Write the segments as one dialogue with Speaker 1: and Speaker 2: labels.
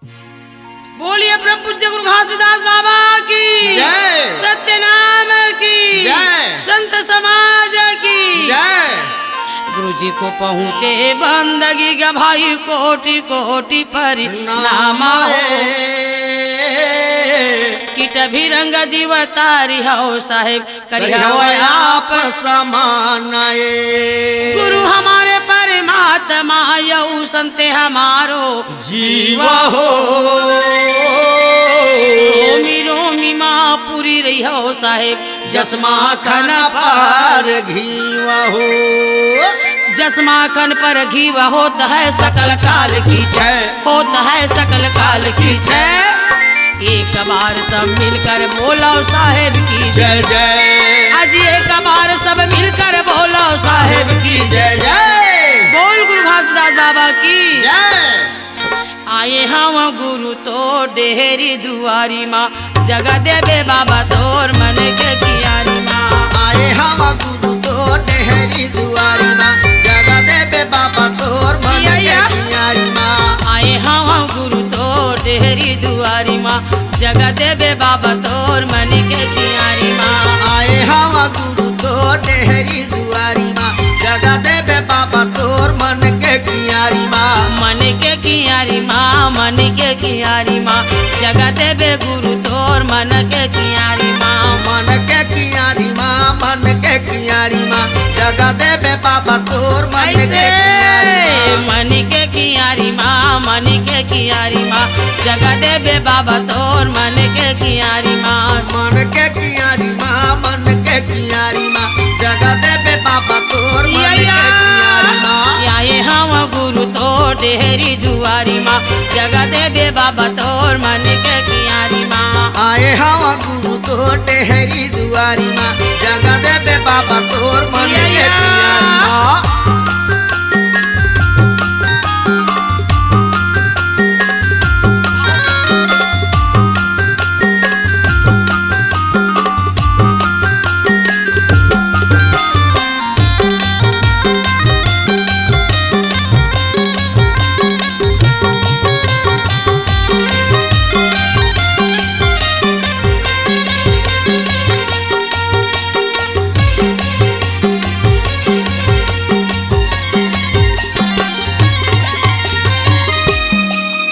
Speaker 1: बोलिए परम पूज्य गुरु घासीदास बाबा की
Speaker 2: जय।
Speaker 1: सत्य नाम की
Speaker 2: जय।
Speaker 1: संत समाज की
Speaker 2: जय।
Speaker 1: गुरु जी को पहुँचे बंदगी का भाई कोटि कोटि पर नामा किट भी रंग जीव तारी हो साहेब करिया आप
Speaker 2: समानाए
Speaker 1: गुरु हमारे परमात्मा यऊ संत हमारो
Speaker 2: जीवा हो
Speaker 1: रोमी रोमी माँ पूरी रही हो साहेब
Speaker 2: जसमा खन पार घीवा हो
Speaker 1: जसमा खन पर घी होता है सकल काल की
Speaker 2: जय।
Speaker 1: होता है सकल काल की जय। एक बार सब मिलकर बोलो साहेब की
Speaker 2: जय जय
Speaker 1: आज एक बार सब मिलकर बोलो साहेब की
Speaker 2: जय जय
Speaker 1: बोल गुरु घासीदास बाबा की
Speaker 2: जय।
Speaker 1: आए हम गुरु तो डेहरी दुआरी माँ जगह देवे बाबा तोर मन के कियारी माँ
Speaker 2: आए हम गुरु तो डेहरी दुआरी माँ जगह देवे बाबा तोर मन के कियारी माँ
Speaker 1: आए हम गुरु तो डेहरी दुआरी माँ जगह देवे बाबा तोर मन के कियारी माँ
Speaker 2: आए हम गुरु तो डेहरी दुआरी माँ जगह देवे बाबा तोर मन के कियारी माँ
Speaker 1: मन के कियारी माँ मन के कियारी माँ जगह देवे गुरु तोर मन के कियारी माँ
Speaker 2: मन के कियारी माँ मन के कियारी माँ जगह देवे बाबा तोर मन के कियारी माँ
Speaker 1: मन के कियारी माँ मन के कियारी माँ जगह देवे बाबा तोर मन के कियारी माँ
Speaker 2: मन के कियारी माँ मन के कियारी माँ जगह देवे बाबा तोर मन के कियारी माँ
Speaker 1: आए हम गुरु तो डेहरी दुआरी माँ जगह देवे बाबा तोर मन के कियारी माँ
Speaker 2: आए हम गुरु तो डेहरी दुआरी माँ जगह देवे बाबा तोर मन के कियारी माँ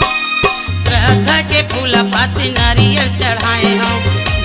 Speaker 1: श्रद्धा के फूल पाती नारियल चढ़ाए हम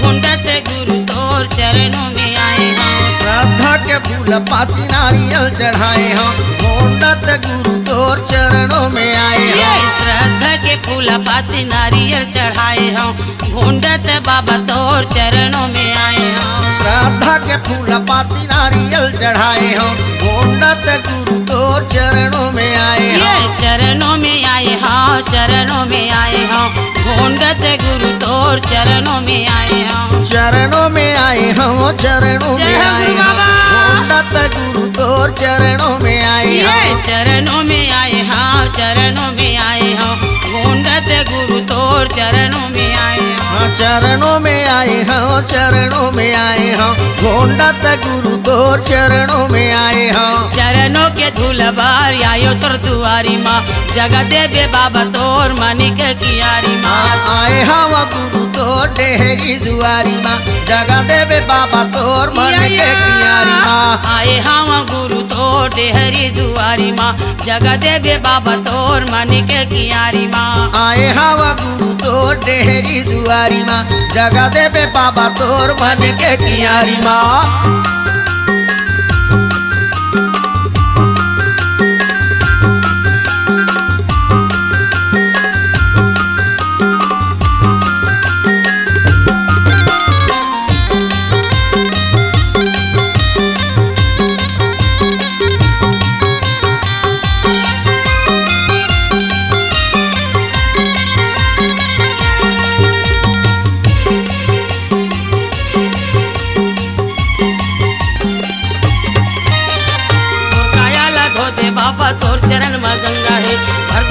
Speaker 1: घुंडत गुरु तोर चरणों में आए हम
Speaker 2: श्रद्धा के फूल पाती नारियल चढ़ाए हम घोंडत गुरु तोर चरणों में आए
Speaker 1: ये
Speaker 2: हम
Speaker 1: श्रद्धा के फूल पाती नारियल चढ़ाए हम घुंडत बाबा तोर चरणों में आए हम
Speaker 2: श्रद्धा के फूल पाती नारियल चढ़ाए हम घोंडत गुरु तोर चरणों में आए
Speaker 1: ये
Speaker 2: हम
Speaker 1: चरणों में आए हाँ चरणों में आए हम घोंडत गुरु तोर चरणों में आए हम
Speaker 2: चरणों में आए हम चरणों में
Speaker 1: जय हो
Speaker 2: आए
Speaker 1: गुरु
Speaker 2: हम
Speaker 1: बाबा।
Speaker 2: घोंडत गुरु तोर चरणों में आए
Speaker 1: ये
Speaker 2: हम
Speaker 1: चरणों में आए हाँ चरणों में आए हम घोंडत गुरु तोर चरणों में आए हम
Speaker 2: हाँ, चरणों में आए हम चरणों में आए हम घोंडत गुरु तोर चरणों में आए हम
Speaker 1: चरणों के धूल बार आयो तोर दुआरी माँ जगह देवे बाबा तोर मानिक कियारी माँ
Speaker 2: आए हम गुरु तोर डेहरी दुआरी माँ जगह देवे बाबा तोर मन के कियारी माँ
Speaker 1: आए हम गुरु तो डेहरी दुआरी माँ जगह देवे बाबा तोर मानिक कियारी माँ
Speaker 2: आए हम गुरु तोर डेहरी दुआरी माँ जगह देवे बाबा तोर मन के कियारी माँ
Speaker 1: बाबा तोर चरण में गंगा है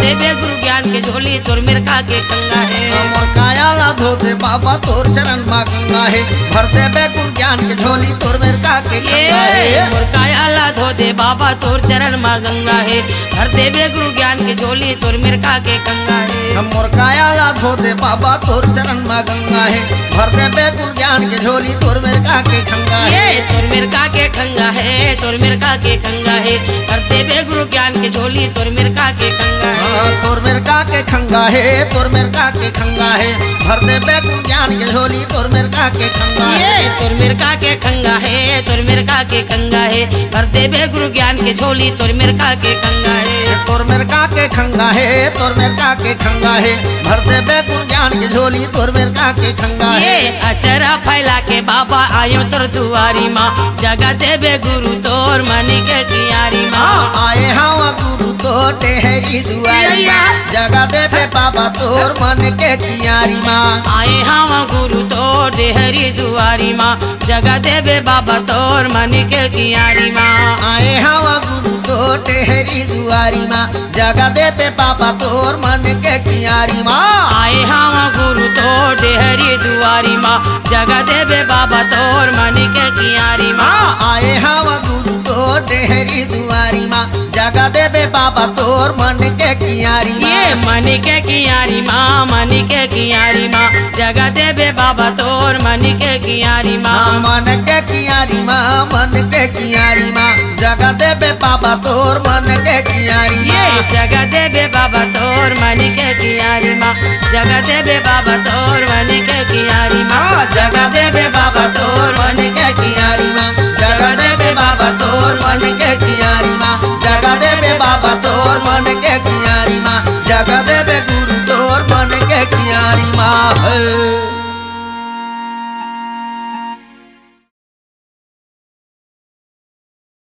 Speaker 1: देवे गुरु ज्ञान के झोली तोर मिर्का के कंगा है
Speaker 2: मोर कायाला धो दे बाबा तोर चरण मा गंगा है भर दे गुरु ज्ञान के झोली तोर मिर्का के कंगा है
Speaker 1: मोर कायाला धो दे बाबा तोर चरण मा गंगा है भर देवे गुरु ज्ञान के झोली तोर मिर्का के कंगा है
Speaker 2: मोर कायाला धो दे बाबा तोर चरण मा गंगा है भर दे गुरु ज्ञान के झोली तोर मिर्का के खंगा है
Speaker 1: तोर मिर्का के खंगा है तोर मिर्का के खंगा है भर देवे गुरु ज्ञान के झोली तोर मिर्का के खंगा है
Speaker 2: तोर मिर्का के खंगा है तोर मिर्का के खंगा है भर दे गुरु ज्ञान के झोली तोर मिर्का के खंगा है
Speaker 1: तोर मिर्का के खंगा है तोर मिर्का के खंगा है भर देवे गुरु ज्ञान के झोली तोर मिर्का के खंगा है
Speaker 2: तोर मिर्का के खंगा है तोर मिर्का के खंगा है भर दे गुरु ज्ञान के झोली तोर मिर्का के खंगा है
Speaker 1: अचरा फैला के बाबा आयो तोर दुआरी माँ जगा देवे गुरु तोर मनी के कियारी माँ
Speaker 2: आए हवा गुरु तो टेहरी दुआरी जगा देवे बाबा तोर मन के कियारी माँ
Speaker 1: आए हम गुरु तो डेहरी दुआरी माँ जगा देवे बाबा तोर मन के कियारी माँ
Speaker 2: आए हवा गुरु तो टेहरी दुआरी माँ जगा देवे बाबा तोर मन के कियारी माँ
Speaker 1: आए हम गुरु तो डेहरी दुआरी माँ जगा देवे बाबा तोर मन के कियारी माँ
Speaker 2: आए हवा गुरु तो टेहरी दुआरी माँ जगा देवे बाबा तोर मन के कियारी माँ
Speaker 1: मन के कियारी माँ मन के कियारी माँ जगा देवे बाबा तोर मन के कियारी माँ
Speaker 2: मन के कियारी माँ मन के कियारी माँ जगा देवे बाबा तोर मन के कियारी माँ
Speaker 1: जगा देवे बाबा तोर मन के कियारी माँ जगा देवे बाबा तोर मन के कियारी माँ
Speaker 2: जगा देवे बाबा तोर मन के कियारी माँ जगा देवे बाबा तोर मन के कियारी माँ जगा देवे बाबा तोर मन के